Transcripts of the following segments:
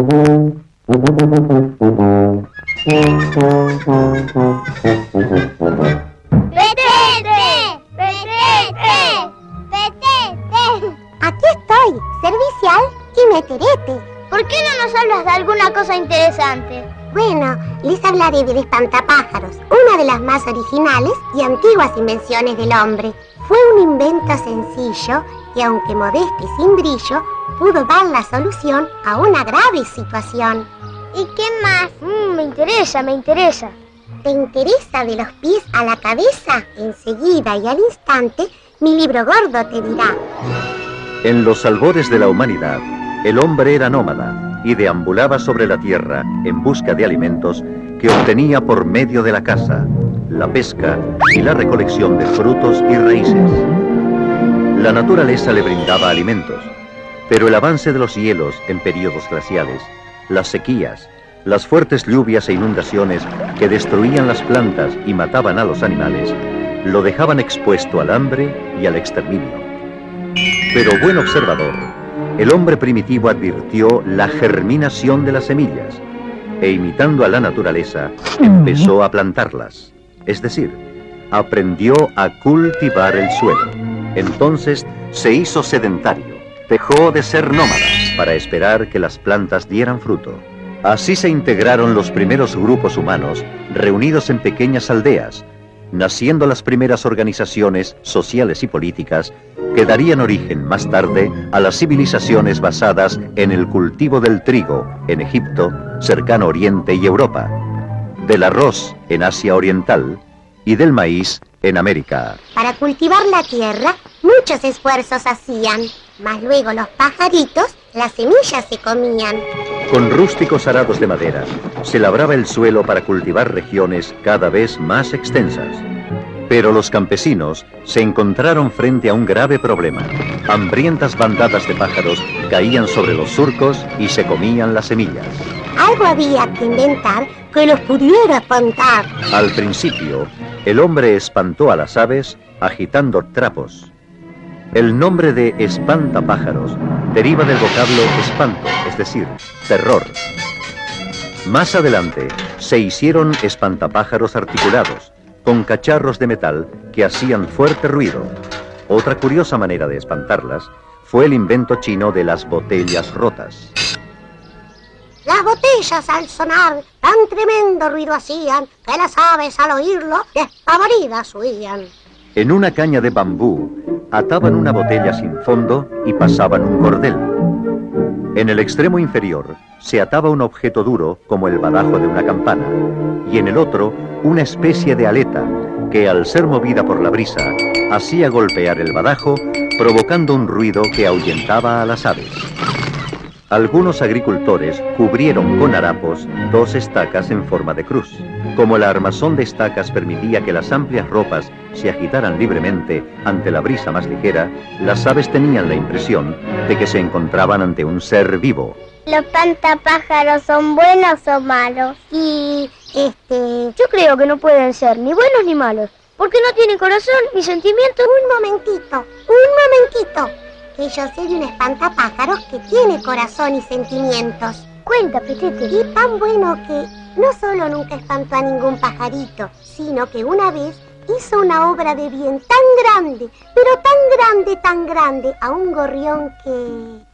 Aquí estoy, servicial y meterete. ¿Por qué no nos hablas de alguna cosa interesante? Bueno, les hablaré del espantapájaros, una de las más originales y antiguas invenciones del hombre. Fue un invento sencillo que, aunque modesto y sin brillo, pudo dar la solución a una grave situación. ¿Y qué más? Me interesa. ¿Te interesa de los pies a la cabeza? Enseguida y al instante, mi libro gordo te dirá. En los albores de la humanidad, el hombre era nómada y deambulaba sobre la tierra en busca de alimentos que obtenía por medio de la caza, la pesca y la recolección de frutos y raíces. La naturaleza le brindaba alimentos, pero el avance de los hielos en periodos glaciales, las sequías, las fuertes lluvias e inundaciones que destruían las plantas y mataban a los animales, lo dejaban expuesto al hambre y al exterminio. Pero buen observador, el hombre primitivo advirtió la germinación de las semillas e, imitando a la naturaleza, empezó a plantarlas. Es decir, aprendió a cultivar el suelo. Entonces se hizo sedentario, dejó de ser nómada para esperar que las plantas dieran fruto. Así se integraron los primeros grupos humanos reunidos en pequeñas aldeas, naciendo las primeras organizaciones sociales y políticas que darían origen más tarde a las civilizaciones basadas en el cultivo del trigo en Egipto, Cercano Oriente y Europa, del arroz en Asia Oriental y del maíz en América. Para cultivar la tierra, muchos esfuerzos hacían, mas luego los pajaritos las semillas se comían. Con rústicos arados de madera, se labraba el suelo para cultivar regiones cada vez más extensas. Pero los campesinos se encontraron frente a un grave problema. Hambrientas bandadas de pájaros caían sobre los surcos y se comían las semillas. Algo había que inventar que los pudiera espantar. Al principio, el hombre espantó a las aves agitando trapos. El nombre de espantapájaros deriva del vocablo espanto, es decir, terror. Más adelante, se hicieron espantapájaros articulados, con cacharros de metal que hacían fuerte ruido. Otra curiosa manera de espantarlas fue el invento chino de las botellas rotas. Las botellas al sonar tan tremendo ruido hacían que las aves al oírlo despavoridas huían. En una caña de bambú ataban una botella sin fondo y pasaban un cordel. En el extremo inferior se ataba un objeto duro como el badajo de una campana y en el otro una especie de aleta que, al ser movida por la brisa, hacía golpear el badajo provocando un ruido que ahuyentaba a las aves. Algunos agricultores cubrieron con harapos 2 estacas en forma de cruz. Como la armazón de estacas permitía que las amplias ropas se agitaran libremente ante la brisa más ligera, las aves tenían la impresión de que se encontraban ante un ser vivo. ¿Los espantapájaros son buenos o malos? Y, yo creo que no pueden ser ni buenos ni malos, porque no tienen corazón ni sentimientos. Un momentito. Que yo sé de un espantapájaros que tiene corazón y sentimientos. Cuenta, Petete. Y tan bueno que no solo nunca espantó a ningún pajarito, sino que una vez hizo una obra de bien tan grande, pero tan grande, a un gorrión que...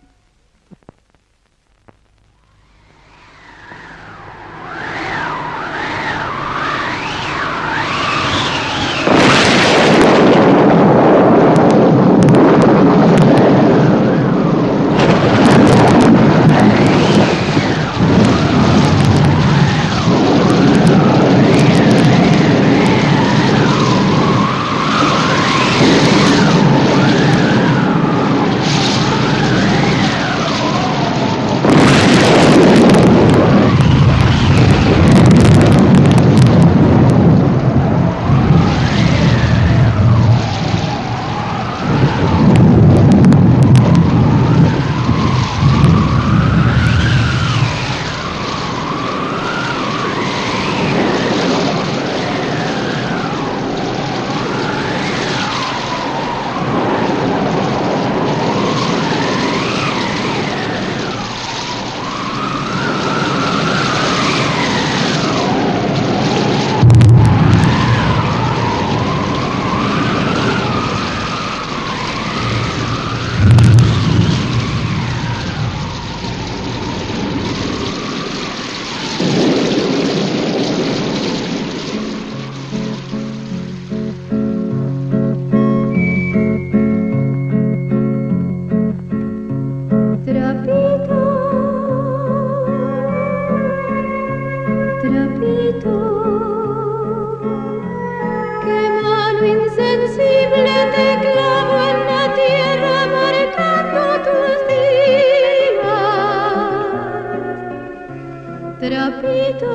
insensible te clavo en la tierra marcando tus días. Trapito,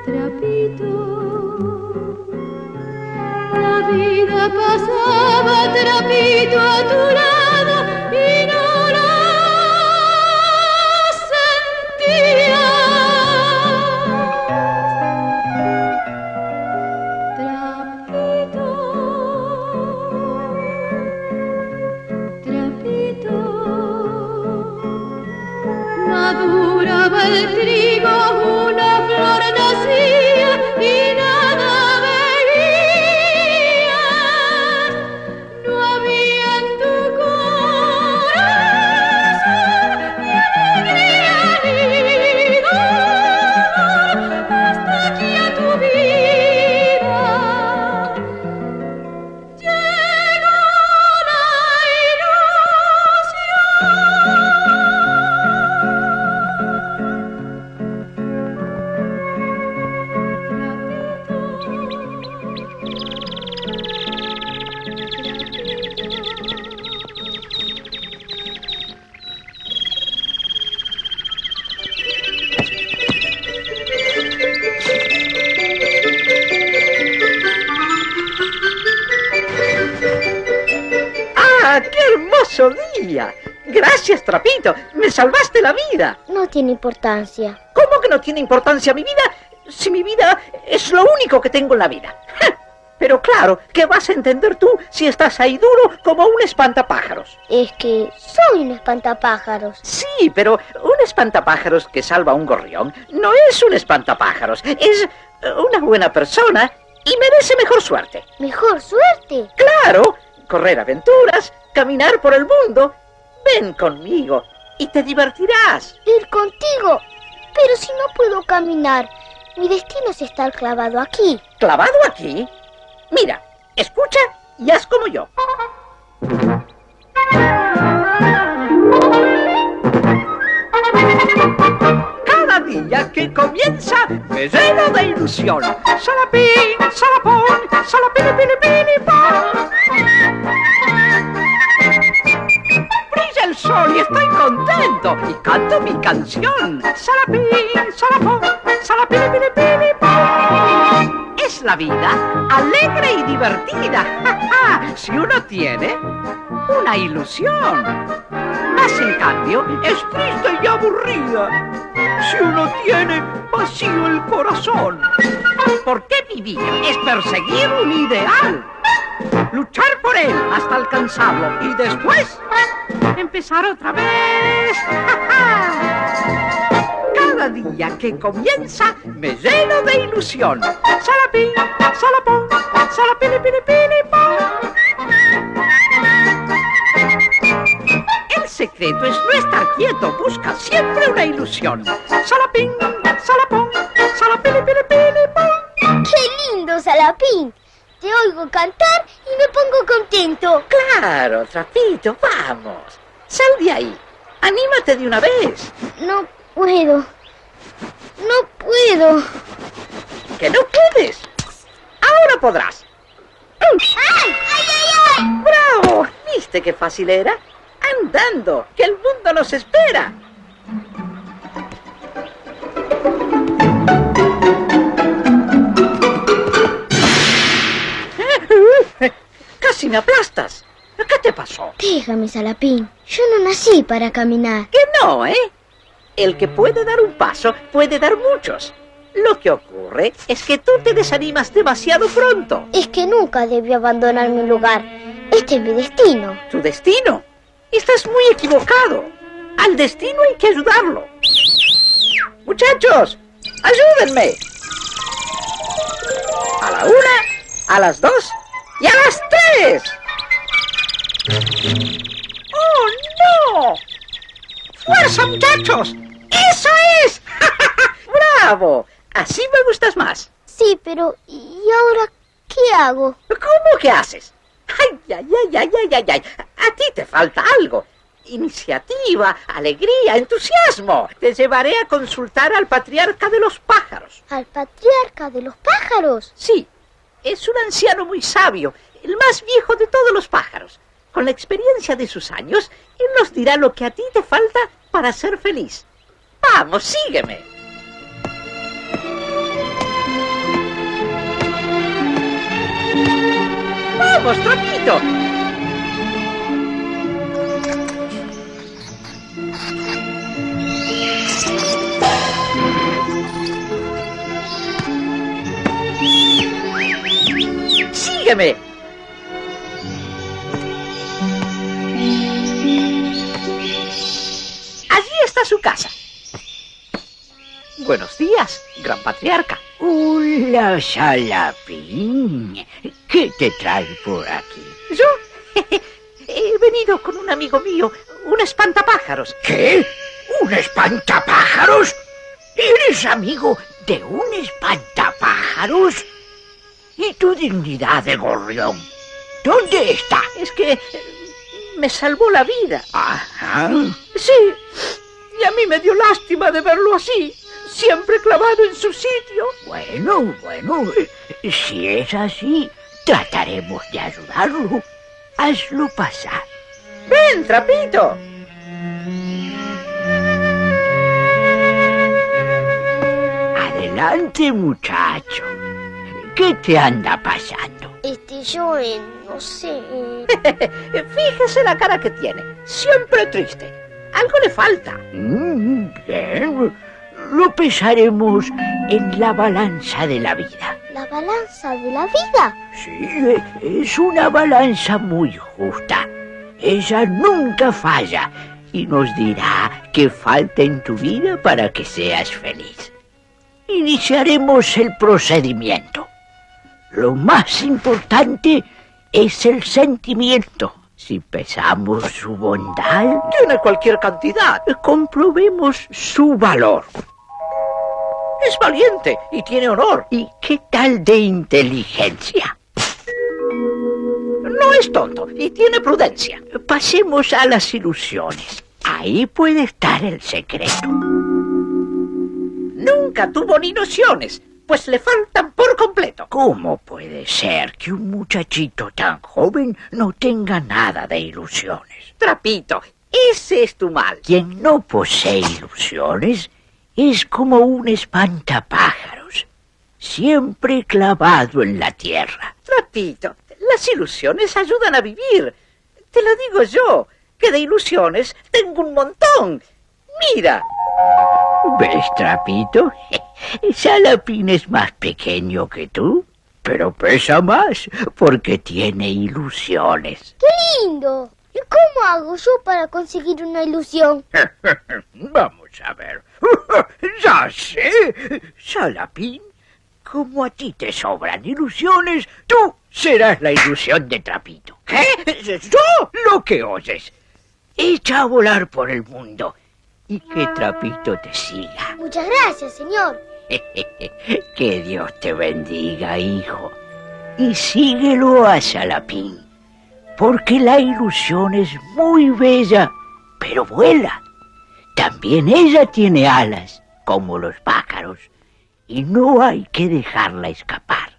trapito, la vida pasaba trapito a tu lado y no la sentías. Trapito, trapito, maduraba el trigo, una flor nacía y nada veías. No había en tu corazón ni alegría ni dolor, hasta que a tu vida llegó la ¡Ah, qué hermoso día! Gracias, Trapito, me salvaste la vida. No tiene importancia. ¿Cómo que no tiene importancia mi vida? Si mi vida es lo único que tengo en la vida. ¡Ja! Pero claro, ¿qué vas a entender tú si estás ahí duro como un espantapájaros? Es que soy un espantapájaros. Sí, pero un espantapájaros que salva a un gorrión no es un espantapájaros, es una buena persona y merece mejor suerte. ¿Mejor suerte? ¡Claro! Correr aventuras, caminar por el mundo. Ven conmigo y te divertirás. Ir contigo. Pero si no puedo caminar, mi destino es estar clavado aquí. ¿Clavado aquí? Mira, escucha y haz como yo. Cada día que comienza me lleno de ilusión. Salapín, salapón, salapilipilipilipón. Brilla el sol y estoy contento y canto mi canción. Salapín, salapón, salapilipilipilipón. Es la vida alegre y divertida, ¡ja, ja! Si uno tiene una ilusión. Mas en cambio es triste y aburrida si uno tiene vacío el corazón. Porque vivir es perseguir un ideal, luchar por él hasta alcanzarlo y después empezar otra vez. ¡Ja, ja! Cada día que comienza me lleno de ilusión. Salapín, salapón, salapilipilipilipón. El secreto es no estar quieto, busca siempre una ilusión. Salapín, salapón, salapilipilipilipón. ¡Qué lindo, Salapín! Te oigo cantar y me pongo contento. Claro, Trapito, vamos. Sal de ahí. Anímate de una vez. No puedo. No puedo. ¿Que no puedes? Ahora podrás. ¡Ay, ay, ay, ay! ¡Bravo! ¿Viste qué fácil era? Andando, que el mundo nos espera. Casi me aplastas. ¿Qué te pasó? Déjame, Salapín. Yo no nací para caminar. Que no, ¿eh? El que puede dar un paso puede dar muchos. Lo que ocurre es que tú te desanimas demasiado pronto. Es que nunca debí abandonar mi lugar. Este es mi destino. ¿Tu destino? Estás muy equivocado. Al destino hay que ayudarlo. Muchachos, ayúdenme. A la 1, a las 2 y a las 3. ¡Oh, no! ¡Fuerza, muchachos! ¡Eso es! ¡Bravo! Así me gustas más. Sí, pero ¿y ahora qué hago? ¿Cómo que haces? ¡Ay, ay, ay, ay, ay, ay, ay! A ti te falta algo. iniciativa, alegría, entusiasmo. Te llevaré a consultar al patriarca de los pájaros. ¿Al patriarca de los pájaros? Sí, es un anciano muy sabio, el más viejo de todos los pájaros. Con la experiencia de sus años, él nos dirá lo que a ti te falta para ser feliz. Vamos, sígueme. Vamos, Trapito. Sígueme. Allí está su casa. Buenos días, gran patriarca. Hola, Salapín. ¿Qué te trae por aquí? Yo he venido con un amigo mío, un espantapájaros. ¿Qué? ¿Un espantapájaros? ¿Eres amigo de un espantapájaros? ¿Y tu dignidad de gorrión? ¿Dónde está? Es que me salvó la vida. Ajá. Sí, y a mí me dio lástima de verlo así, siempre clavado en su sitio. Bueno, si es así, trataremos de ayudarlo. Hazlo pasar. Ven, Trapito. Adelante, muchacho. ¿Qué te anda pasando? Yo no sé. Fíjese la cara que tiene, siempre triste. Algo le falta. Bien, lo pesaremos en la balanza de la vida. ¿La balanza de la vida? Sí, es una balanza muy justa. Ella nunca falla y nos dirá qué falta en tu vida para que seas feliz. Iniciaremos el procedimiento. Lo más importante es el sentimiento. Si pesamos su bondad, Tiene cualquier cantidad. comprobemos su valor. Es valiente y tiene honor. ¿Y qué tal de inteligencia? No es tonto y tiene prudencia. Pasemos a las ilusiones. Ahí puede estar el secreto. Nunca tuvo ni ilusiones, pues le faltan por completo. ¿Cómo puede ser que un muchachito tan joven no tenga nada de ilusiones? Trapito, ese es tu mal. Quien no posee ilusiones es como un espantapájaros, siempre clavado en la tierra. Trapito, las ilusiones ayudan a vivir. Te lo digo yo, que de ilusiones tengo un montón. Mira. ¿Ves, Trapito? Salapín es más pequeño que tú, pero pesa más porque tiene ilusiones. ¡Qué lindo! ¿Y cómo hago yo para conseguir una ilusión? Vamos a ver. Ya sé. Salapín, como a ti te sobran ilusiones, tú serás la ilusión de Trapito. ¿Qué? ¿Yo? Lo que oyes. Echa a volar por el mundo y que Trapito te siga. Muchas gracias, señor. Que Dios te bendiga, hijo. Y síguelo a Salapín, porque la ilusión es muy bella, pero vuela. También ella tiene alas, como los pájaros, y no hay que dejarla escapar.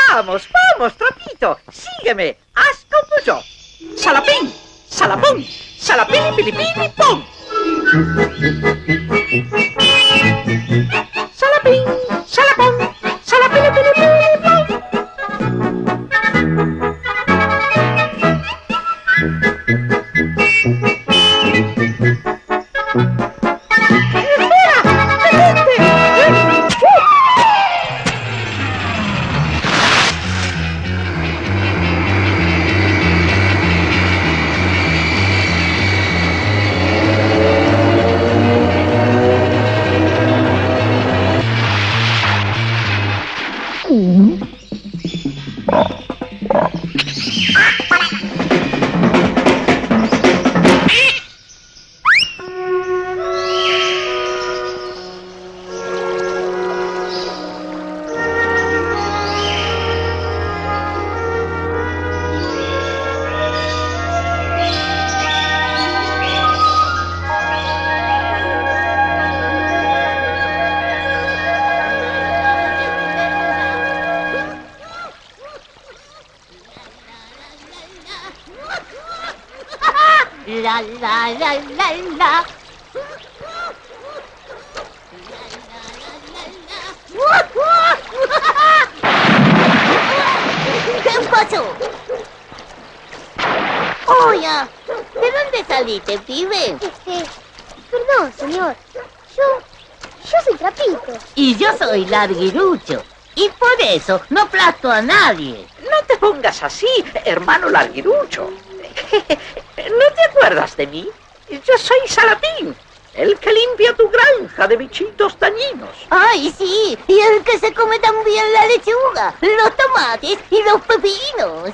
Vamos, vamos, Trapito, sígueme, haz como yo. Salapín, salapón, salapín, pilipín, pum. Salapín, salapón, salapín, pilipín, pum. la la la la la. ¿Qué pasó? Oye, ¿de dónde saliste, pibe? Perdón, señor. Yo soy Trapito. Y yo soy Larguirucho. Y por eso no aplasto a nadie. No te pongas así, hermano Larguirucho. ¿No te acuerdas de mí? Yo soy Salapín, el que limpia tu granja de bichitos dañinos. Ay, sí, y el que se come también la lechuga, los tomates y los pepinos.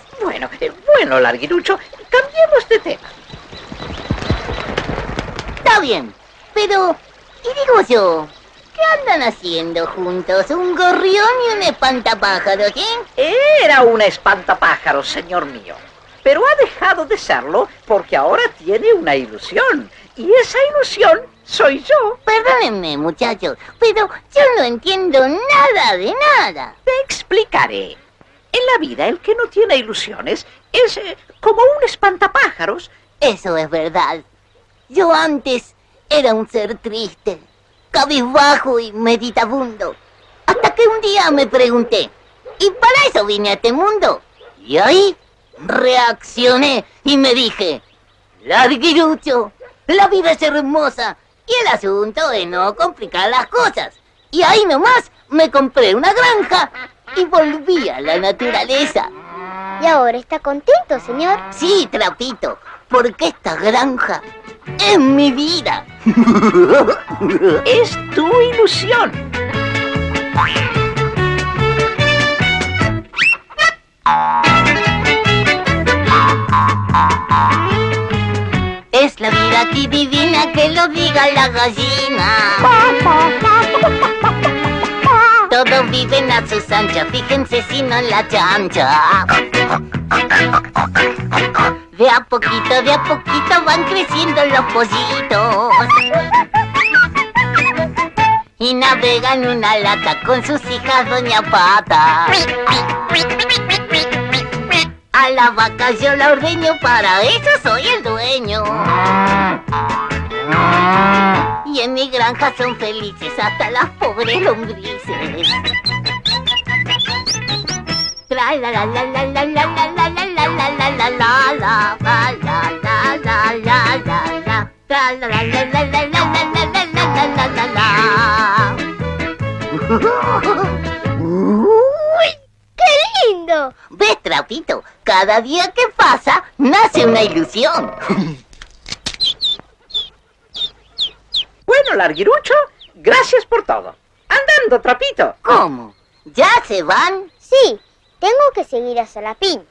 Bueno, Larguirucho, cambiemos de tema. Está bien, pero, y digo yo, ¿qué andan haciendo juntos? ¿Un gorrión y un espantapájaros, Era un espantapájaros, señor mío. Pero ha dejado de serlo porque ahora tiene una ilusión. Y esa ilusión soy yo. Perdónenme, muchachos, pero yo no entiendo nada de nada. Te explicaré. En la vida, el que no tiene ilusiones es como un espantapájaros. Eso es verdad. Yo antes era un ser triste, cabizbajo y meditabundo. Hasta que un día me pregunté, ¿y para eso vine a este mundo? Y ahí reaccioné y me dije, Larguirucho, la vida es hermosa y el asunto es no complicar las cosas. Y ahí nomás me compré una granja y volví a la naturaleza. ¿Y ahora está contento, señor? Sí, Trapito, porque esta granja es mi vida. Es tu ilusión. Es la vida aquí divina, que lo diga la gallina. Todos viven a sus anchas, fíjense si no en la chancha. De a poquito van creciendo los pollitos. Y navega en una lata con sus hijas Doña Pata. A la vaca yo la ordeño, para eso soy el dueño. Y en mi granja son felices hasta las pobres lombrices. Tra la la la la la la la la la la la la la la la la la la. Tra la la la la la la la la la la la la. ¡Uy! ¡Qué lindo! ¿Ves, Trapito? Cada día que pasa, nace una ilusión. Bueno, Larguirucho, gracias por todo. Andando, Trapito. ¿Cómo? ¿Ya se van? Sí, tengo que seguir a Salapín.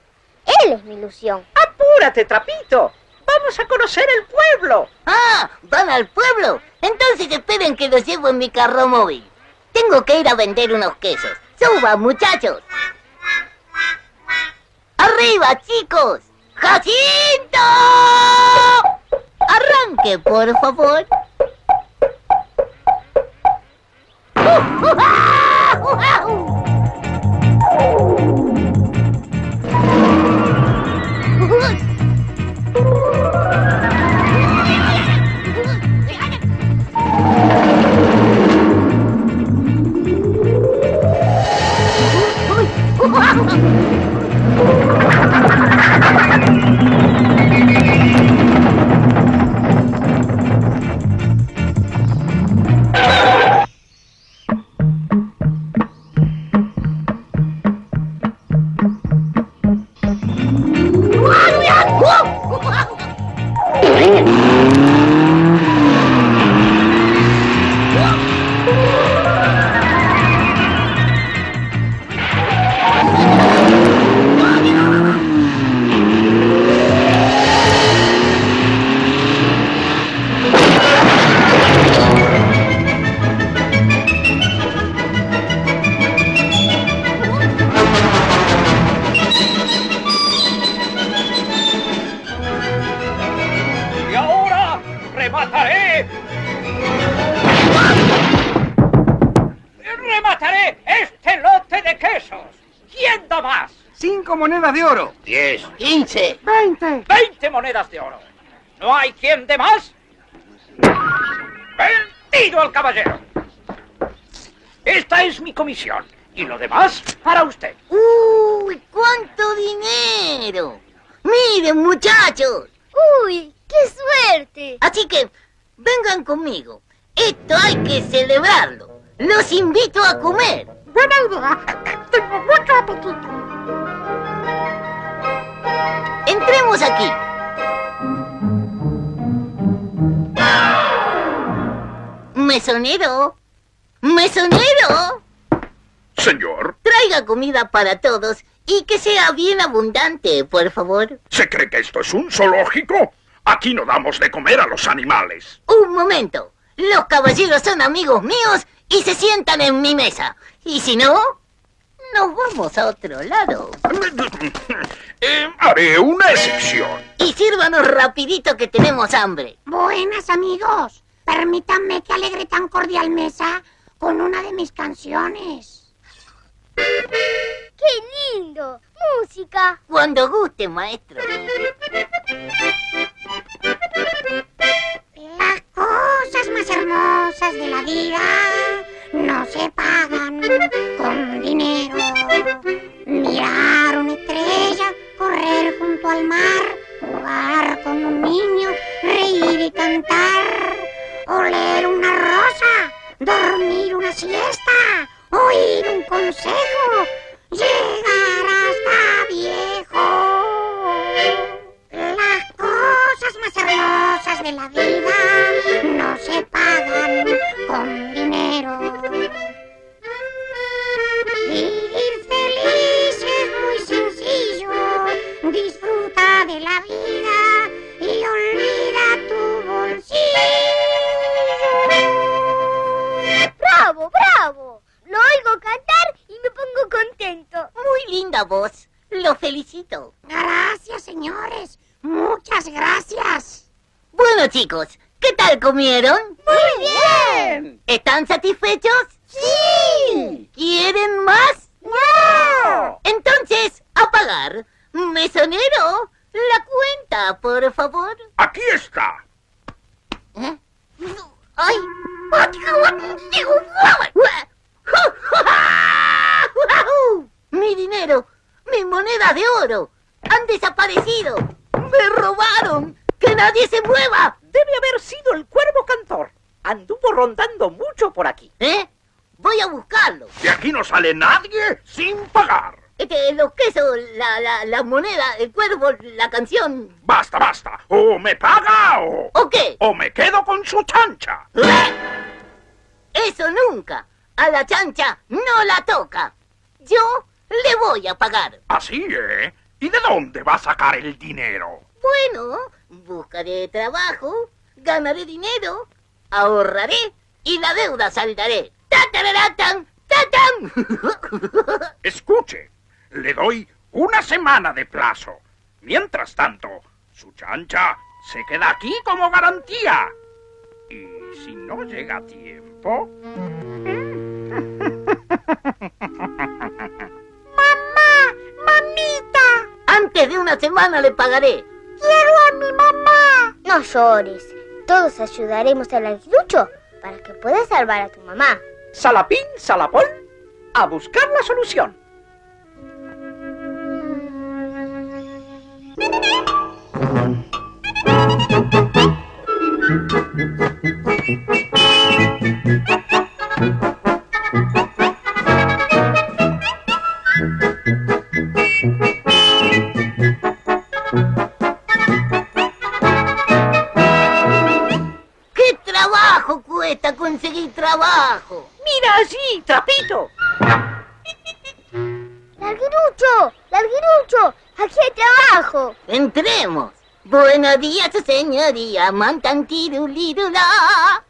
Él es mi ilusión. Apúrate, Trapito. Vamos a conocer el pueblo. Ah, ¿van al pueblo? Entonces esperen que los llevo en mi carro móvil. Tengo que ir a vender unos quesos. ¡Suban, muchachos! ¡Arriba, chicos! ¡Jacinto! Arranque, por favor. ¡Remataré este lote de quesos! ¿Quién da más? 5 monedas de oro. 10. 15. 20. 20 monedas de oro. ¿No hay quien dé más? ¡Vendido al caballero! Esta es mi comisión. Y lo demás, para usted. ¡Uy! ¡Cuánto dinero! ¡Miren, muchachos! ¡Uy! ¡Qué suerte! Así que, vengan conmigo. Esto hay que celebrarlo. Los invito a comer. Buena idea. Tengo mucho apetito. Entremos aquí. Mesonero. ¡Mesonero! Señor, Traiga comida para todos y que sea bien abundante, por favor. ¿se cree que esto es un zoológico? Aquí no damos de comer a los animales. Un momento. Los caballeros son amigos míos y se sientan en mi mesa. Y si no, nos vamos a otro lado. Haré una excepción. Y sírvanos rapidito que tenemos hambre. Buenas, amigos. Permítanme que alegre tan cordial mesa con una de mis canciones. ¡Qué lindo! ¡Música! Cuando guste, maestro. Las cosas más hermosas de la vida no se pagan con dinero. Mirar una estrella, correr junto al mar, jugar con un niño, reír y cantar, oler una rosa, dormir una siesta, oír un consejo, llegar hasta viejo. Las cosas más hermosas de la vida no se pagan con dinero. Vivir feliz es muy sencillo. Disfruta de la vida y olvida tu bolsillo. ¡Bravo, bravo! Lo oigo cantar y me pongo contento. Muy linda voz. Lo felicito. Gracias, señores. Muchas gracias. Bueno, chicos, ¿qué tal comieron? ¡Muy bien! ¿Están satisfechos? ¡Sí! ¿Quieren más? ¡No! Entonces, a pagar. Mesonero, la cuenta, por favor. Aquí está. ¿Eh? ¡Ay! ¡Mi dinero! ¡Mis monedas de oro! ¡Han desaparecido! ¡Me robaron! ¡Que nadie se mueva! Debe haber sido el cuervo cantor. Anduvo rondando mucho por aquí. ¿Eh? Voy a buscarlo. De aquí no sale nadie sin pagar. Los quesos, la moneda, el cuervo, la canción. Basta, basta. O me paga ¿O qué? o me quedo con su chancha. Eso nunca. A la chancha no la toca. Yo le voy a pagar. Así, ¿eh? ¿Y de dónde va a sacar el dinero? Bueno, buscaré trabajo, ganaré dinero, ahorraré y la deuda saldaré. ¡Tatararatan! ¡Tatán! Escuche, le doy una semana de plazo. Mientras tanto, su chancha se queda aquí como garantía. Y si no llega a tiempo... ¡Mamita! Antes de una semana le pagaré. ¡Quiero a mi mamá! No llores. Todos ayudaremos al aguilucho para que puedas salvar a tu mamá. Salapín, salapón, a buscar la solución. ¿Qué trabajo cuesta conseguir trabajo? Mira allí, Trapito. ¡Larguirucho! ¡Larguirucho! ¡Aquí hay trabajo! Entremos. Buenos días, señoría. Mantantirulirula.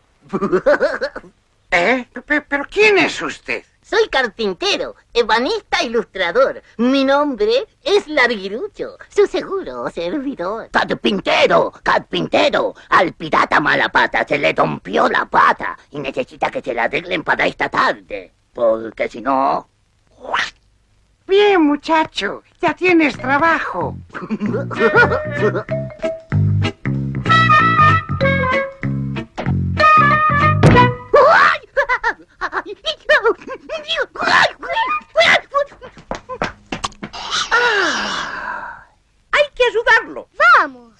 ¿Pero quién es usted? Soy carpintero, ebanista, ilustrador. Mi nombre es Larguirucho, su seguro servidor. Carpintero, carpintero, al pirata Malapata se le rompió la pata y necesita que se la arreglen para esta tarde, porque si no... Bien, muchacho, ya tienes trabajo. Hay que ayudarlo. ¡Vamos!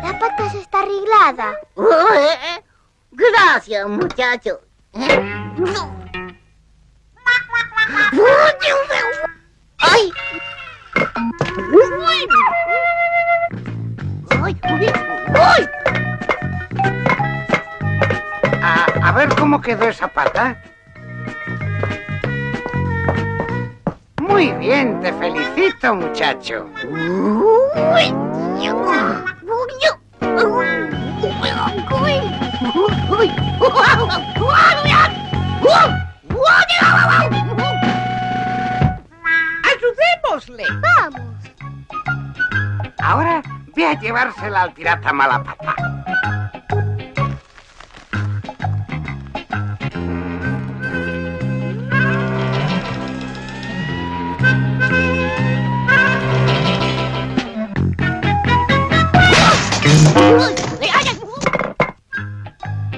La pata ya está arreglada. Gracias, muchachos. ¡Ay! ¡Ay! ¡Ay! A ver cómo quedó esa pata. Muy bien, te felicito, muchacho. ¡Uy! Ayudémosle. ¡Vamos! Ahora ve a llevársela al pirata Malapata.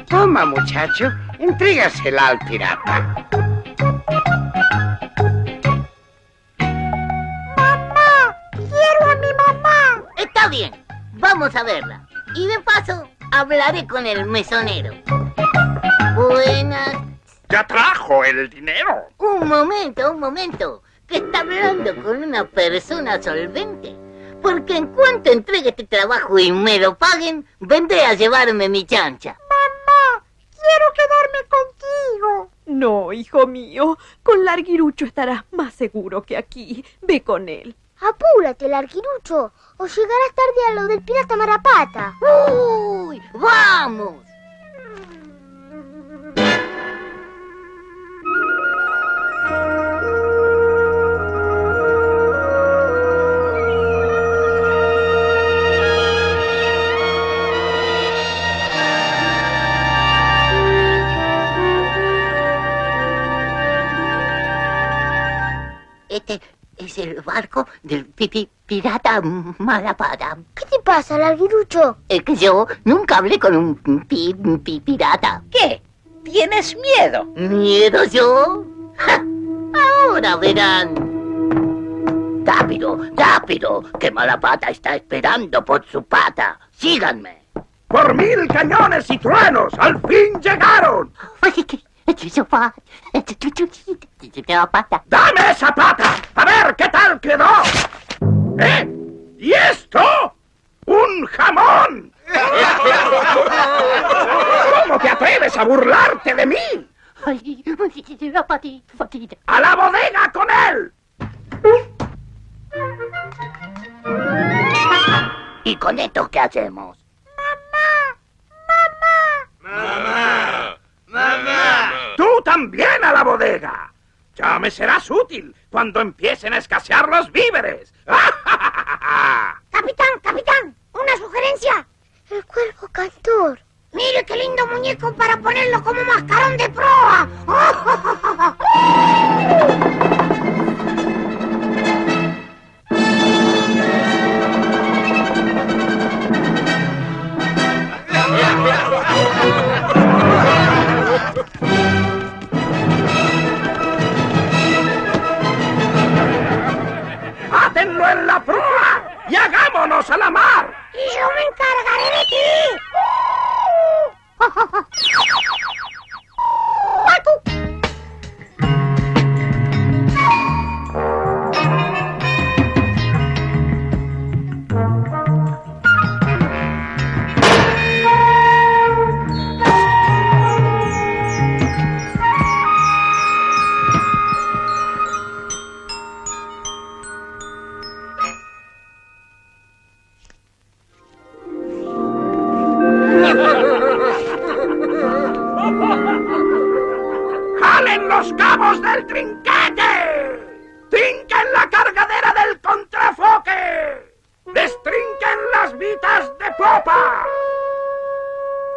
Toma, muchacho, entrégasela al pirata. ¡Quiero a mi mamá! Está bien, vamos a verla. Y de paso, hablaré con el mesonero. Buenas. Ya trajo el dinero. Un momento. Que está hablando con una persona solvente. Porque en cuanto entregue este trabajo y me lo paguen, vendré a llevarme mi chancha. ¡Quiero quedarme contigo! No, hijo mío, con Larguirucho estarás más seguro que aquí. Ve con él. Apúrate, Larguirucho, o llegarás tarde a lo del pirata Marapata. ¡Uy! ¡Vamos! Este es el barco del pirata Malapata. ¿Qué te pasa, Larguirucho? Es que yo nunca hablé con un pirata. ¿Qué? ¿Tienes miedo? ¿Miedo yo? ¡Ja! Ahora verán. Rápido, que Malapata está esperando por su pata. Síganme. ¡Por 1000 cañones y truenos! ¡Al fin llegaron! ¡Dame esa pata! ¡A ver qué tal quedó! ¿Eh? ¿Y esto? ¡Un jamón! ¿Cómo te atreves a burlarte de mí? ¡A la bodega con él! ¿Y con esto qué hacemos? ¡Tú también a la bodega! Ya me serás útil cuando empiecen a escasear los víveres. ¡Capitán! ¡Una sugerencia! El cuervo cantor. ¡Mire qué lindo muñeco para ponerlo como mascarón de proa! ¡Átenlo en la proa y hagámonos a la mar! ¡Y yo me encargaré de ti! ¡Jalen los cabos del trinquete! ¡Trinquen la cargadera del contrafoque! ¡Destrinquen las vitas de popa!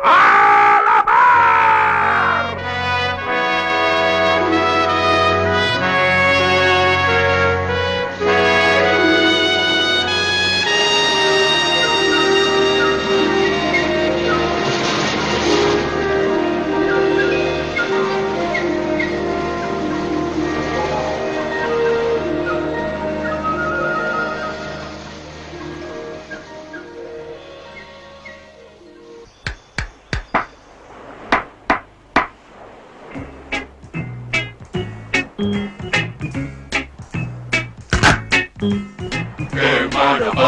¡A la mar!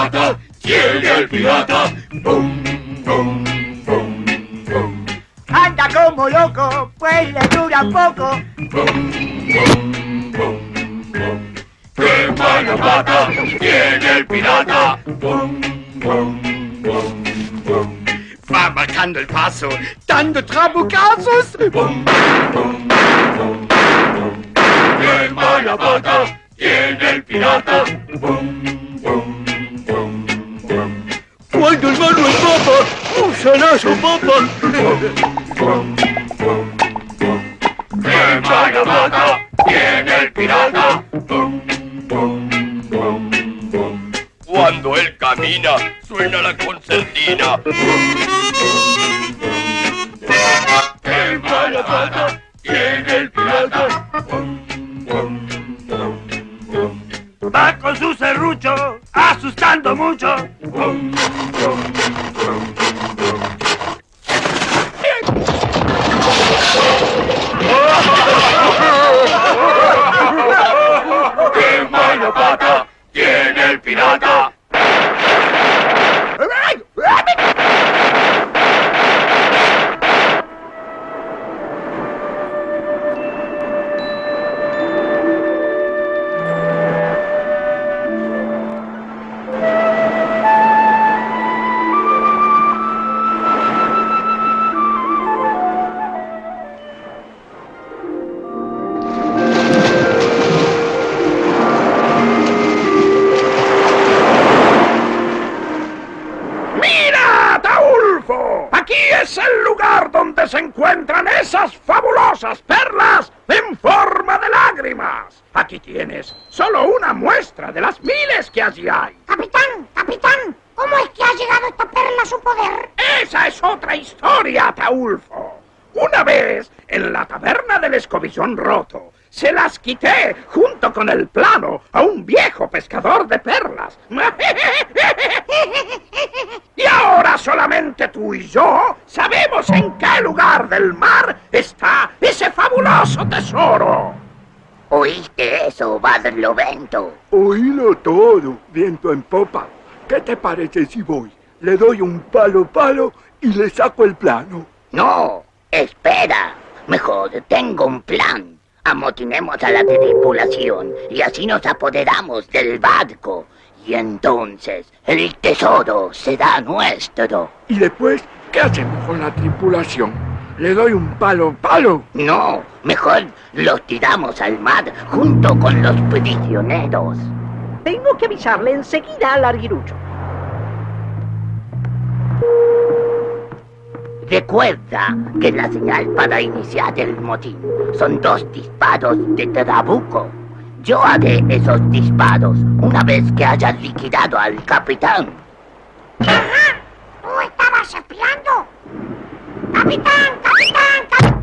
pata tiene el pirata. Bum, bum, bum, bum. Anda como loco, pues le dura poco. Bum, bum, bum, bum. ¡Qué mala pata tiene el pirata! Bum, bum, bum, bum. Va marcando el paso, dando trabucazos. Bum, bum, bum, bum. ¡Qué mala pata tiene el pirata! Bum, bum, bum, bum. Cuando el malo es papa, usan a su papa. Bum, bum, bum, bum. ¡Qué mala pata tiene el pirata! Bum, bum, bum, bum. Cuando él camina, suena la concertina. ¡Qué mala pata tiene el pirata! Va con su serrucho, asustando mucho. ¡Qué mala pata tiene el pirata! Es el lugar donde se encuentran esas fabulosas perlas en forma de lágrimas. Aquí tienes solo una muestra de las miles que allí hay. Capitán, capitán, ¿cómo es que ha llegado esta perla a su poder? Esa es otra historia, Ataulfo. Una vez, en la taberna del Escobillón Roto, se las quité junto con el plano a un viejo pescador de perlas. Y ahora solamente tú y yo sabemos en qué lugar del mar está ese fabuloso tesoro. ¿Oíste eso, Barlovento? Oílo todo, viento en popa. ¿Qué te parece si voy? Le doy un palo y le saco el plano. No, espera. Mejor tengo un plan. Amotinemos a la tripulación y así nos apoderamos del barco. Y entonces el tesoro será nuestro. ¿Y después qué hacemos con la tripulación? ¿Le doy un palo? No, mejor los tiramos al mar junto con los prisioneros. Tengo que avisarle enseguida al Larguirucho. Recuerda que la señal para iniciar el motín son 2 disparos de trabuco. Yo haré esos disparos una vez que haya liquidado al capitán. ¡Ajá! ¿Tú estabas espiando? ¡Capitán, capitán, capitán!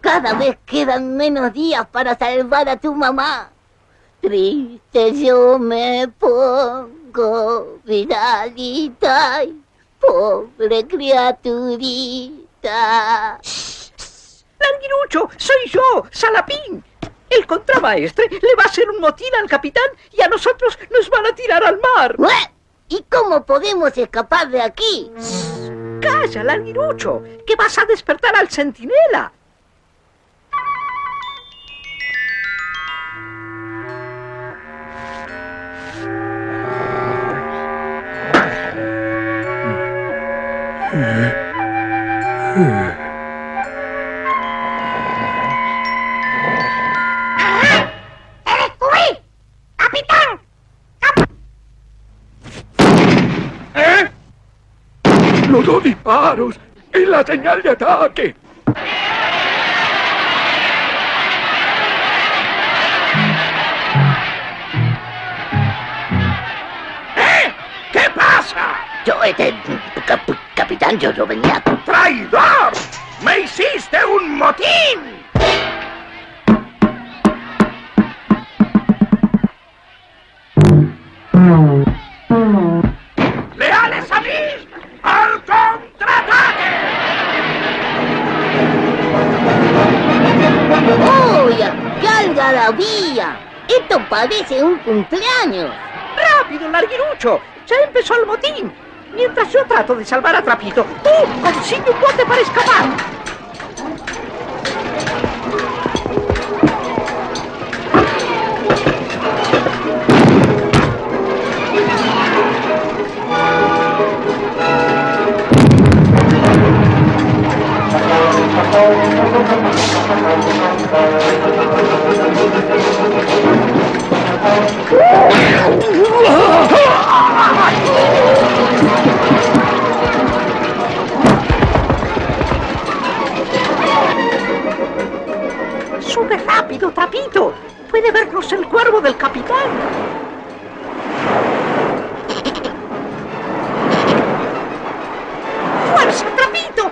Cada vez quedan menos días para salvar a tu mamá. Triste yo me pongo, Vidalita, pobre criaturita. ¡Larguirucho! ¡Soy yo, Salapín! El contramaestre le va a hacer un motín al capitán y a nosotros nos van a tirar al mar. ¿Y cómo podemos escapar de aquí? ¡Calla, Larguirucho! ¡Que vas a despertar al centinela! ¡Te descubrí! ¡Capitán! Los 2 disparos es la señal de ataque. ¿Qué pasa? Capitán, yo venía... ¡Traidor! ¡Me hiciste un motín! algarabía! Esto parece un cumpleaños. ¡Rápido, Larguirucho! ¡Ya empezó el motín! Mientras yo trato de salvar a Trapito, tú consigue un bote para escapar. ¡Sube rápido, Trapito! ¡Puede vernos el cuervo del capitán! ¡Fuerza, Trapito!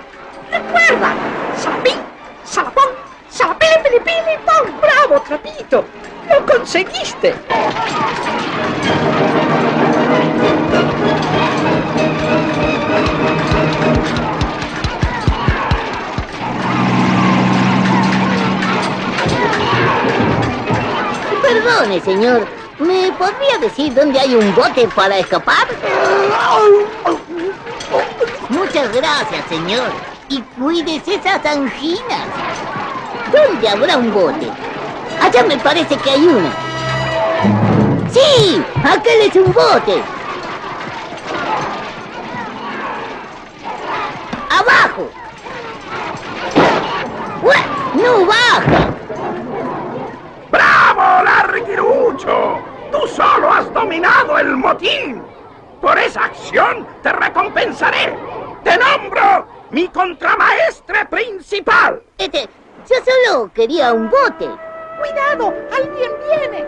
¡Recuerda! ¡Salapín! ¡Salapón! ¡Salapili, pili, pili, pom! ¡Bravo, Trapito! ¡Lo conseguiste! Perdone, señor. ¿Me podría decir dónde hay un bote para escapar? Muchas gracias, señor. Y cuídese esas anginas. ¿Dónde habrá un bote? Allá me parece que hay uno. ¡Sí! ¡Aquel es un bote! ¡Abajo! ¡Uah! ¡No baja! ¡Bravo, Larguirucho! ¡Tú solo has dominado el motín! Por esa acción te recompensaré. ¡Te nombro mi contramaestre principal! Yo solo quería un bote. ¡Cuidado! ¡Alguien viene!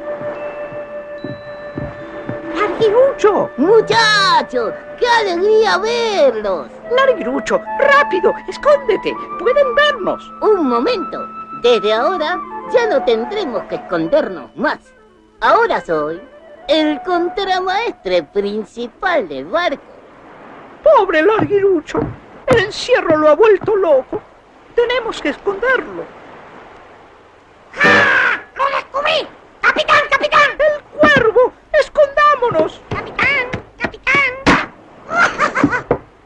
¡Larguirucho! ¡Muchachos! ¡Qué alegría verlos! ¡Larguirucho! ¡Rápido! ¡Escóndete! ¡Pueden vernos! Un momento. Desde ahora ya no tendremos que escondernos más. Ahora soy el contramaestre principal del barco. ¡Pobre Larguirucho! El encierro lo ha vuelto loco. Tenemos que esconderlo. ¡Ah! ¡Lo descubrí! ¡Capitán, capitán! ¡El cuervo! ¡Escondámonos! ¡Capitán, capitán!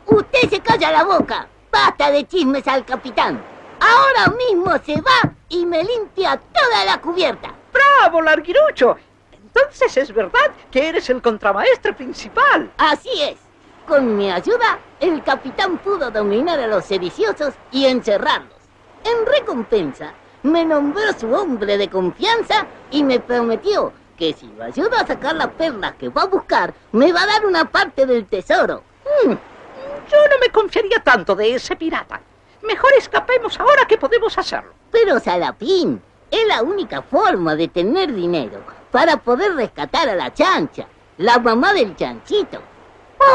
Usted se calla la boca. Basta de chismes al capitán. Ahora mismo se va y me limpia toda la cubierta. ¡Bravo, Larguirucho! Entonces es verdad que eres el contramaestre principal. Así es. Con mi ayuda, el capitán pudo dominar a los sediciosos y encerrarlos. En recompensa, me nombró su hombre de confianza y me prometió que si lo ayudo a sacar las perlas que va a buscar, me va a dar una parte del tesoro. Yo no me confiaría tanto de ese pirata. Mejor escapemos ahora que podemos hacerlo. Pero Salapín, es la única forma de tener dinero para poder rescatar a la chancha, la mamá del chanchito.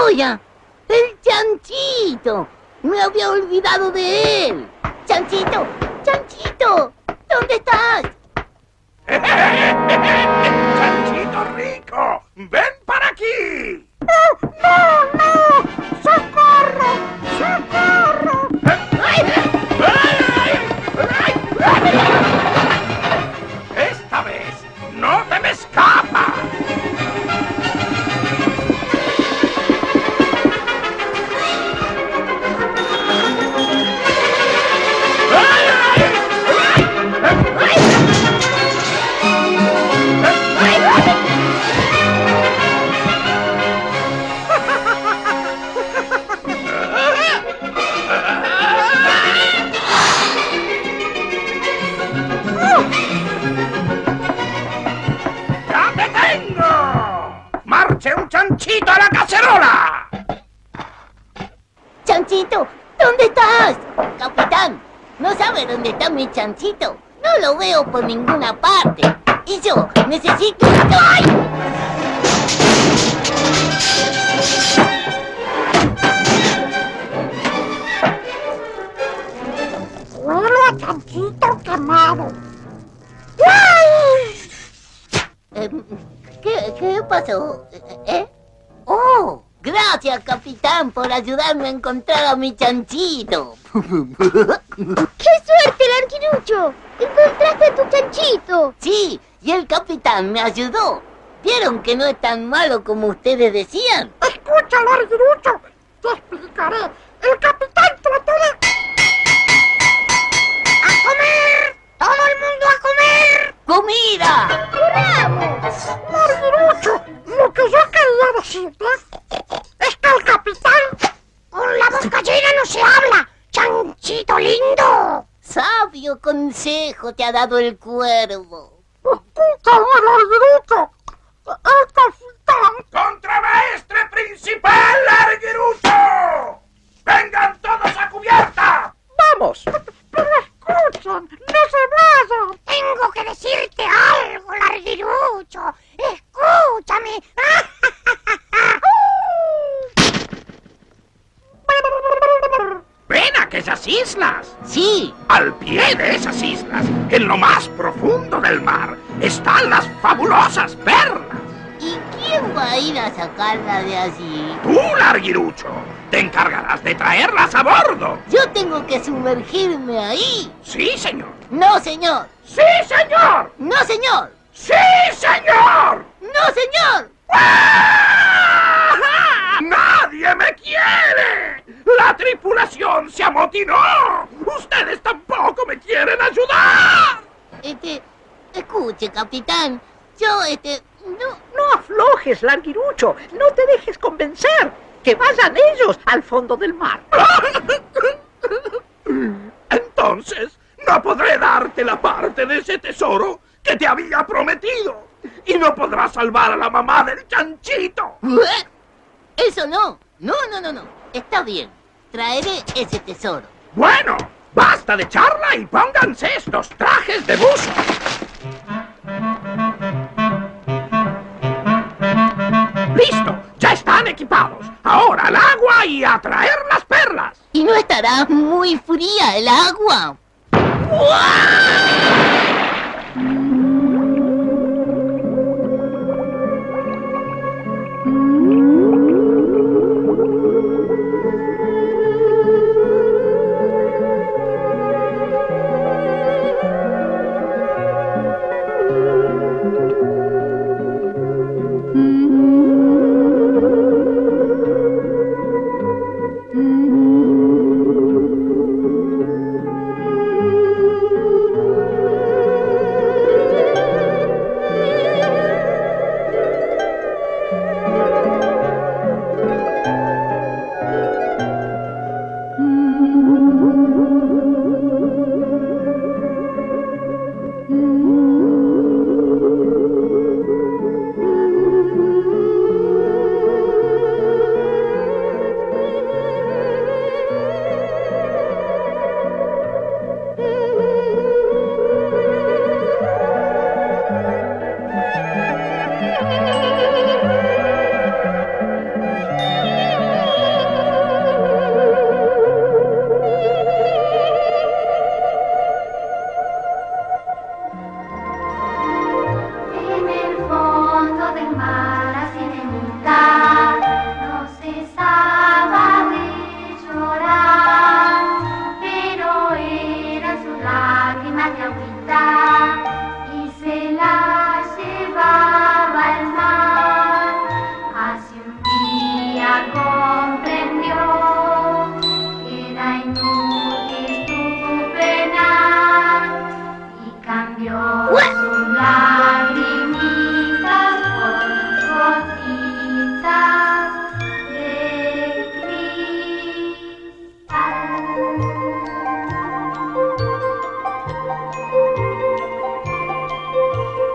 ¡Oye! ¡El chanchito! ¡Me había olvidado de él! ¡Chanchito! ¡Chanchito! ¿Dónde estás? ¡Chanchito rico! ¡Ven para aquí! ¡No, no, no! ¡Socorro! ¡Socorro! ¡Esta vez no te me escapas! ¡Marche un chanchito a la cacerola! ¡Chanchito! ¿Dónde estás? Capitán, ¿no sabe dónde está mi chanchito? No lo veo por ninguna parte. Y yo necesito... ¡Ay! Huelo a chanchito quemado. ¿Qué pasó? ¡Oh! Gracias, capitán, por ayudarme a encontrar a mi chanchito. ¡Qué suerte, Larguirucho! ¡Encontraste salvaste tu chanchito. Sí, y el capitán me ayudó. ¿Vieron que no es tan malo como ustedes decían? Escucha, Larguirucho, te explicaré. El capitán trató de... ¡A comer! ¡Todo el mundo a comer! ¡Comida! ¡Hurramos! Larguirucho, lo que yo quería decirte es que el capitán... Con la boca llena no se habla, chanchito lindo. Sabio consejo te ha dado el cuervo. Escúchame, Larguirucho. El capitán... ¡Contramaestre principal, Larguirucho! ¡Vengan todos a cubierta! ¡Vamos! Pero escuchen, no se vayan. Tengo que decirte algo, Larguirucho. Escúchame. ¡Ven a aquellas islas! Sí. Al pie de esas islas, en lo más profundo del mar, están las fabulosas perlas. ¿Y quién va a ir a sacarla de allí? Tú, Larguirucho, te encargarás de traerlas a bordo. Yo tengo que sumergirme ahí. Sí, señor. No, señor. Sí, señor. No, señor. Sí, señor. No, señor. ¡Ah! ¡Nadie me quiere! ¡La tripulación se amotinó! ¡Ustedes tampoco me quieren ayudar! Escuche, capitán. Yo, No aflojes, Larguirucho. No te dejes convencer. Que vayan ellos al fondo del mar. Entonces, no podré darte la parte de ese tesoro que te había prometido. Y no podrás salvar a la mamá del chanchito. Eso no. No. Está bien. Traeré ese tesoro. Bueno, basta de charla y pónganse estos trajes de buzo. ¡Listo! ¡Ya están equipados! Ahora al agua y a traer las perlas. ¿Y no estará muy fría el agua?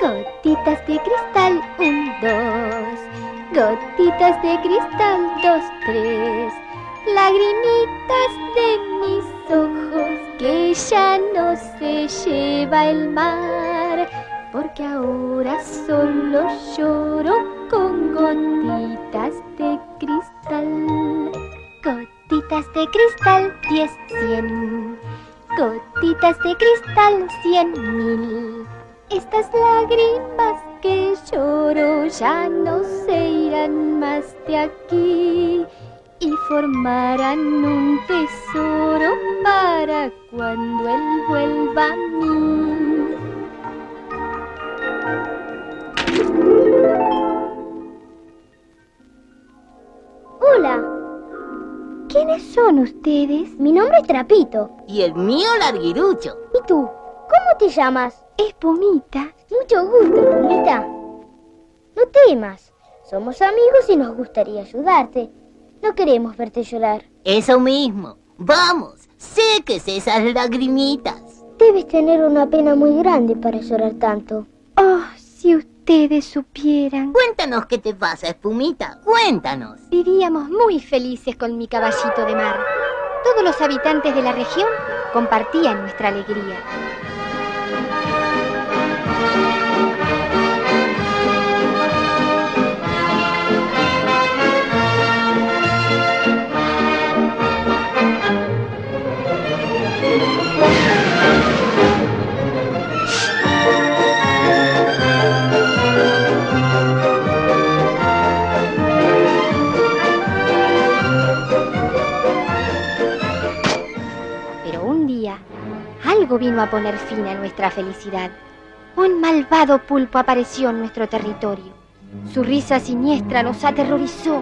Gotitas de cristal, 1, 2. Gotitas de cristal, 2, 3. Lagrimitas de mis ojos que ya no se lleva el mar, porque ahora solo lloro con gotitas de cristal. Gotitas de cristal, 10, 100. Gotitas de cristal, 100.000. Estas lágrimas que lloro ya no se irán más de aquí y formarán un tesoro para cuando él vuelva a mí. ¿Quiénes son ustedes? Mi nombre es Trapito. Y el mío, Larguirucho. ¿Y tú? ¿Cómo te llamas? Espumita. Mucho gusto, Espumita. No temas. Somos amigos y nos gustaría ayudarte. No queremos verte llorar. Eso mismo. Vamos, séquese esas lagrimitas. Debes tener una pena muy grande para llorar tanto. Oh, si ustedes supieran. Cuéntanos qué te pasa, Espumita. Cuéntanos. Vivíamos muy felices con mi caballito de mar. Todos los habitantes de la región compartían nuestra alegría. Pero un día, algo vino a poner fin a nuestra felicidad. Un malvado pulpo apareció en nuestro territorio. Su risa siniestra nos aterrorizó.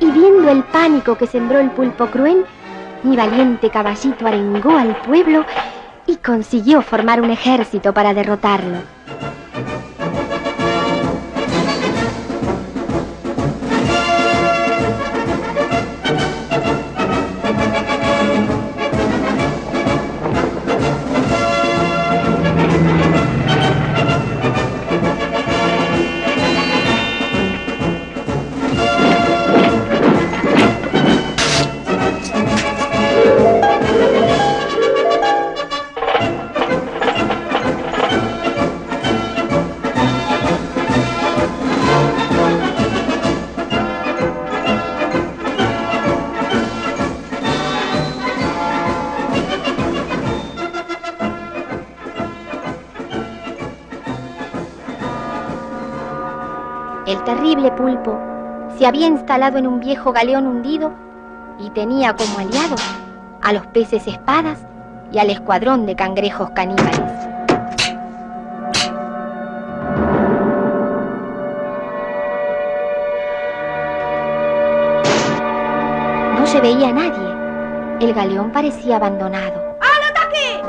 Y viendo el pánico que sembró el pulpo cruel, mi valiente caballito arengó al pueblo y consiguió formar un ejército para derrotarlo. El terrible pulpo se había instalado en un viejo galeón hundido y tenía como aliados a los peces espadas y al escuadrón de cangrejos caníbales. No se veía a nadie. El galeón parecía abandonado. ¡Al ataque!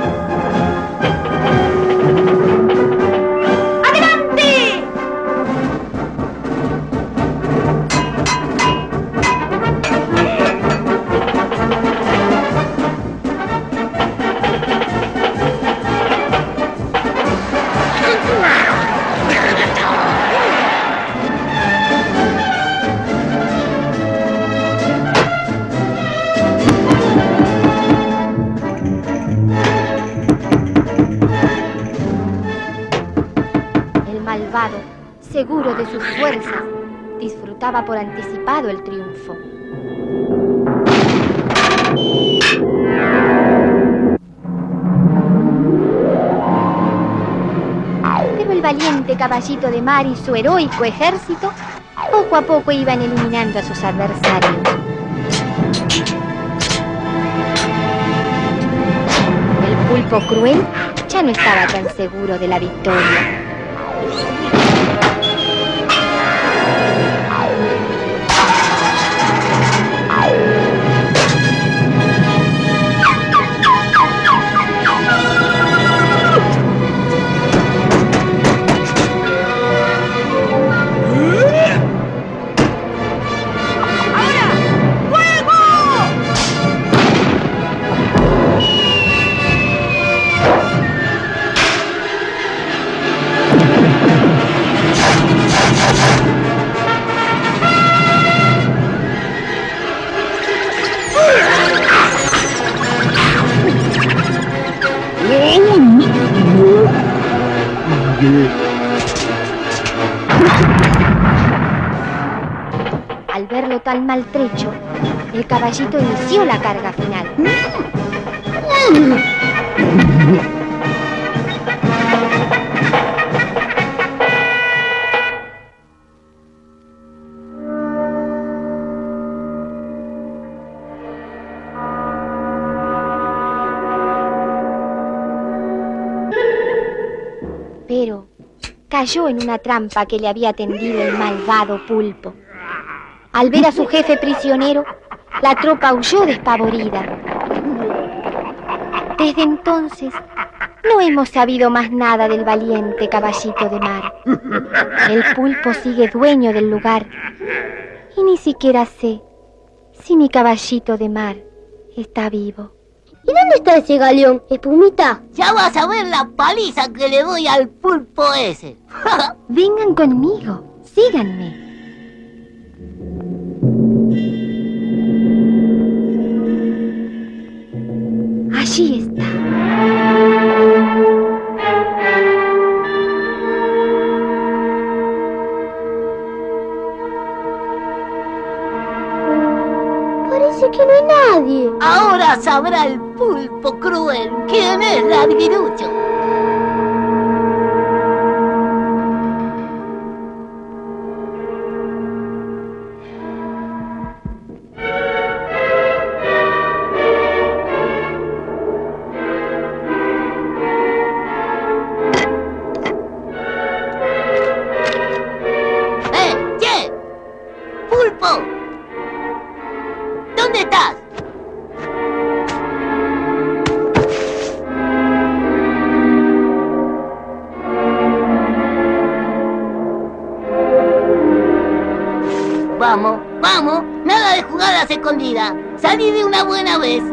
Malvado, seguro de sus fuerzas, disfrutaba por anticipado el triunfo. Pero el valiente caballito de mar y su heroico ejército poco a poco iban eliminando a sus adversarios. El pulpo cruel ya no estaba tan seguro de la victoria. tan maltrecho, el caballito inició la carga final. Pero cayó en una trampa que le había tendido el malvado pulpo. Al ver a su jefe prisionero, la tropa huyó despavorida. Desde entonces, no hemos sabido más nada del valiente caballito de mar. El pulpo sigue dueño del lugar y ni siquiera sé si mi caballito de mar está vivo. ¿Y dónde está ese galeón, Espumita? Ya vas a ver la paliza que le doy al pulpo ese. Vengan conmigo, síganme. Allí está. Parece que no hay nadie. Ahora sabrá el pulpo cruel quién es Larguirucho. ¡Che! ¡Pulpo! ¿Dónde estás? Vamos, vamos, nada de jugadas escondidas. Salí de una buena vez.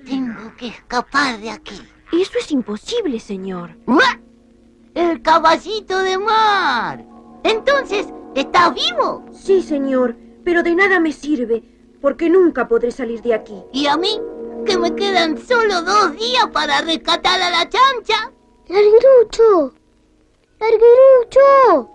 Tengo que escapar de aquí. Eso es imposible, señor. ¡El caballito de mar! Entonces, ¿estás vivo? Sí, señor, pero de nada me sirve, porque nunca podré salir de aquí. ¿Y a mí? Que me quedan solo 2 días para rescatar a la chancha. ¡Larguirucho! ¡Larguirucho!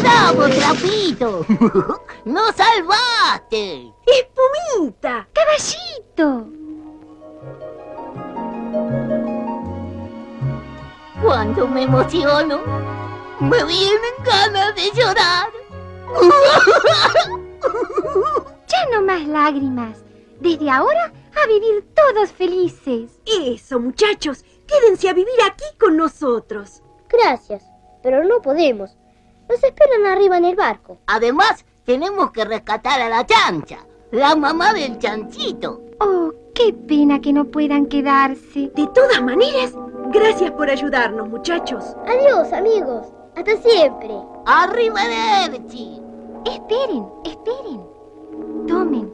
¡Bravo, Trapito! ¡Nos salvaste! ¡Espumita! ¡Caballito! Cuando me emociono, me vienen ganas de llorar. Ya no más lágrimas. Desde ahora a vivir todos felices. Eso, muchachos, quédense a vivir aquí con nosotros. Gracias, pero no podemos. Nos esperan arriba en el barco. Además, tenemos que rescatar a la chancha, la mamá del chanchito. Oh, qué pena que no puedan quedarse. De todas maneras, gracias por ayudarnos, muchachos. Adiós, amigos. Hasta siempre. ¡Arrivederci! Esperen, esperen. Tomen.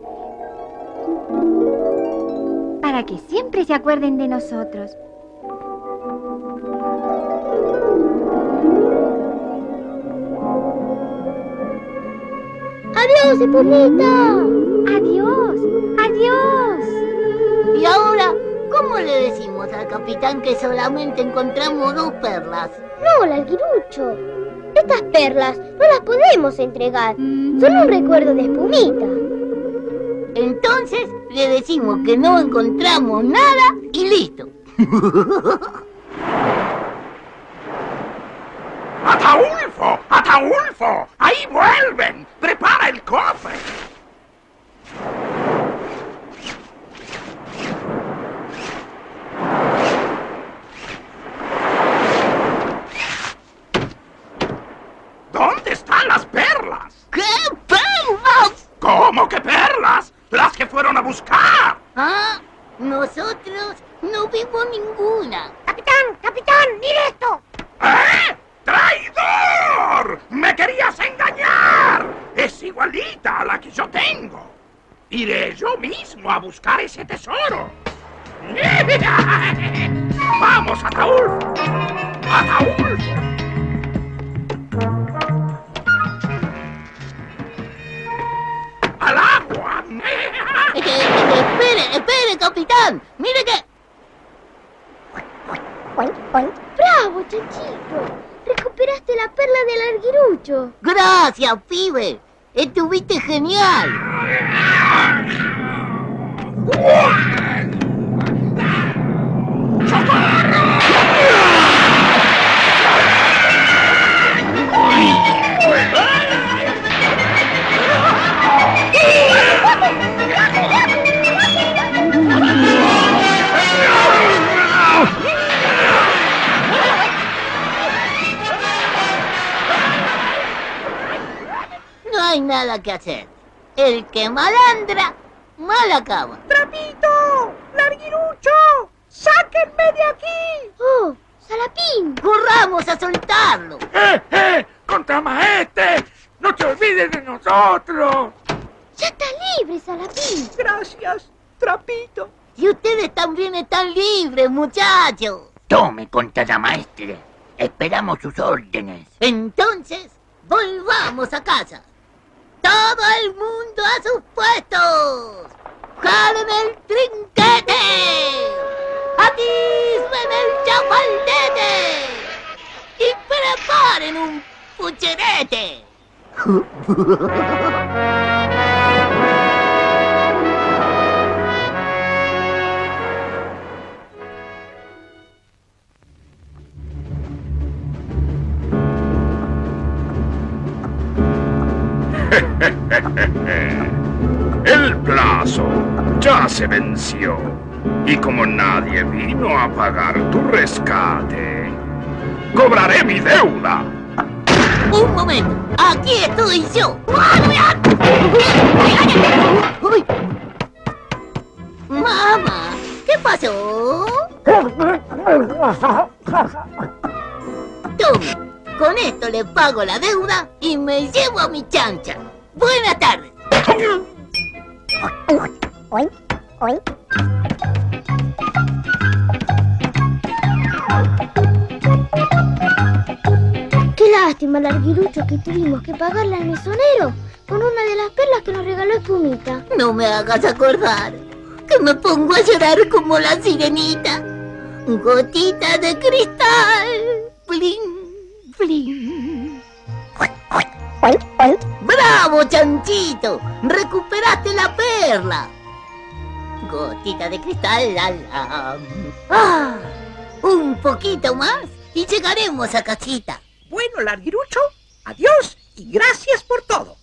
Para que siempre se acuerden de nosotros. ¡Adiós, Espumita! ¡Adiós! ¡Adiós! ¿Y ahora cómo le decimos al capitán, que solamente encontramos 2 perlas. No, Larguirucho. Estas perlas no las podemos entregar. Son un recuerdo de Espumita. Entonces le decimos que no encontramos nada y listo. ¡Ataulfo! ¡Ataulfo! ¡Ahí vuelven! ¡Prepara el cofre! ¿Dónde están las perlas? ¿Qué perlas? ¿Cómo que perlas? ¡Las que fueron a buscar! Ah, nosotros no vimos ninguna. Capitán, mire esto. ¿Eh? ¡Traidor! ¡Me querías engañar! Es igualita a la que yo tengo. Iré yo mismo a buscar ese tesoro. ¡Vamos, Ataulfo! ¡Ataulfo! ¡Al agua! Espere, capitán. Mire que... ¡Bravo, Chanchito! Recuperaste la perla del Larguirucho. Gracias, pibe. Estuviste genial. No hay nada que hacer. El que malandra, mal acaba. ¡Trapito! ¡Larguirucho! ¡Sáquenme de aquí! ¡Oh, Salapín! ¡Corramos a soltarlo! ¡Contramaestre! ¡No te olvides de nosotros! ¡Ya está libre, Salapín! Gracias, Trapito. Y ustedes también están libres, muchachos. Tome, contramaestre. Esperamos sus órdenes. Entonces, volvamos a casa. ¡Todo el mundo a sus puestos! ¡Jalen el trinquete! ¡Atisben el chapaldete! ¡Y preparen un pucherete! El plazo ya se venció. Y como nadie vino a pagar tu rescate, cobraré mi deuda. Un momento, aquí estoy yo. ¡Uy! Mamá, ¿qué pasó? Tome, con esto le pago la deuda y me llevo a mi chancha. Buenas tardes. ¡Qué lástima, Larguirucho, que tuvimos que pagarle al mesonero con una de las perlas que nos regaló Espumita! No me hagas acordar, que me pongo a llorar como la sirenita. Gotita de cristal. Bling, bling. ¡Bravo, Chanchito! ¡Recuperaste la perla! Gotita de cristal, la, la. ¡Ah! Un poquito más y llegaremos a casita. Bueno, Larguirucho, adiós y gracias por todo.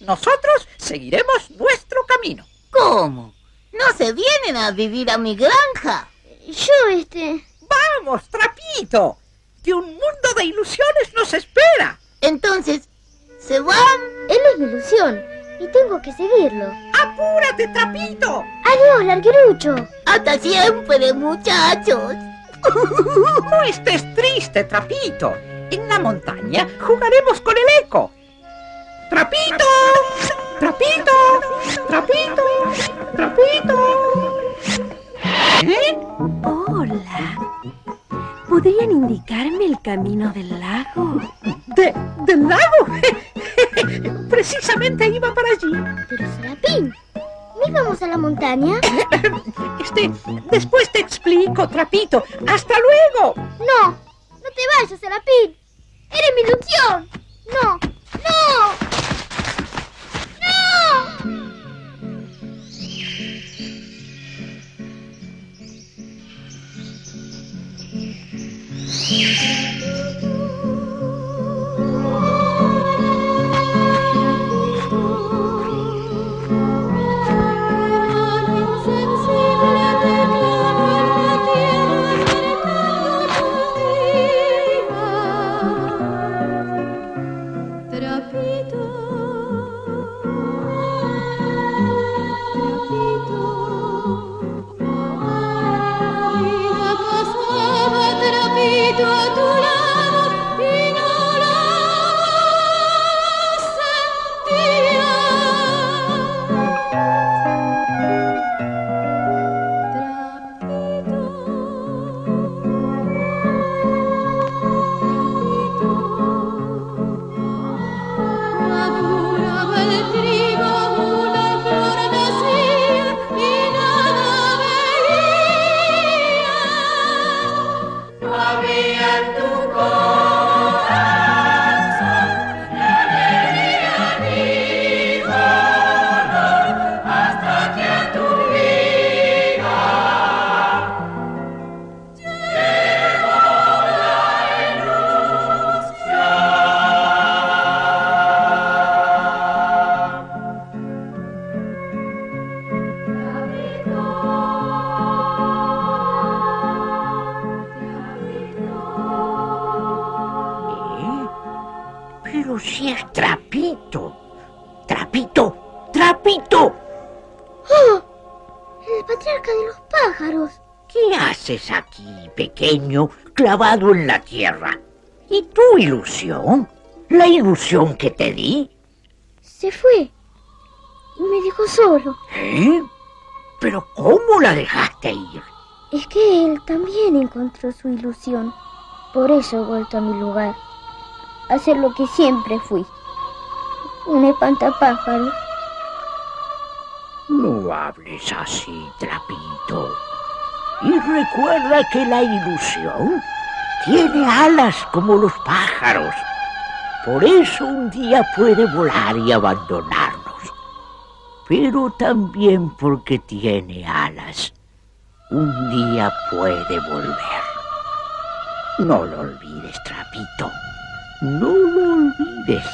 Nosotros seguiremos nuestro camino. ¿Cómo? ¿No se vienen a vivir a mi granja? ¡Vamos, Trapito! Que un mundo de ilusiones nos espera. Entonces, ¿se van? Él es mi ilusión y tengo que seguirlo. ¡Apúrate, Trapito! ¡Adiós, Larguirucho! ¡Hasta siempre, muchachos! No estés triste, Trapito. En la montaña jugaremos con el eco. ¡Trapito! ¡Trapito! ¡Trapito! ¡Trapito! ¿Eh? Hola. ¿Podrían indicarme el camino del lago? ¿Del lago? Precisamente iba para allí. Pero, Salapín, mi vamos a la montaña? Después te explico, Trapito. ¡Hasta luego! No, no te vayas, Serapín. Eres mi ilusión. No, no, no. Pero si es Trapito. ¡Trapito! ¡Trapito! ¡Oh! El patriarca de los pájaros. ¿Qué haces aquí, pequeño, clavado en la tierra? ¿Y tu ilusión? ¿La ilusión que te di? Se fue. Y me dejó solo. ¿Eh? ¿Pero cómo la dejaste ir? Es que él también encontró su ilusión. Por eso he vuelto a mi lugar. A ser lo que siempre fui. Un espantapájaros. No hables así, Trapito. Y recuerda que la ilusión tiene alas como los pájaros. Por eso un día puede volar y abandonarnos. Pero también porque tiene alas, un día puede volver. No lo olvides, Trapito. No lo olvides.